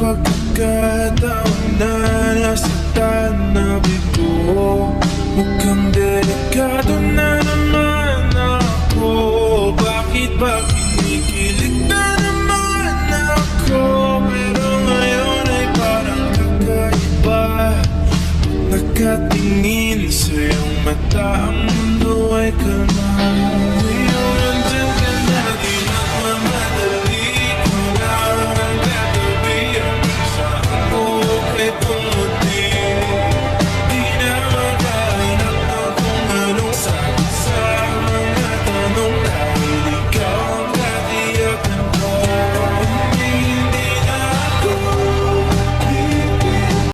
pagkakataon na nasaktan na bigo. Mukhang delikado na naman ako. Bakit ba kinikilig na naman ako? Pero ngayon ay parang kakaiba. Pag nakatingin sa iyong mata, ang mundo ay kalma.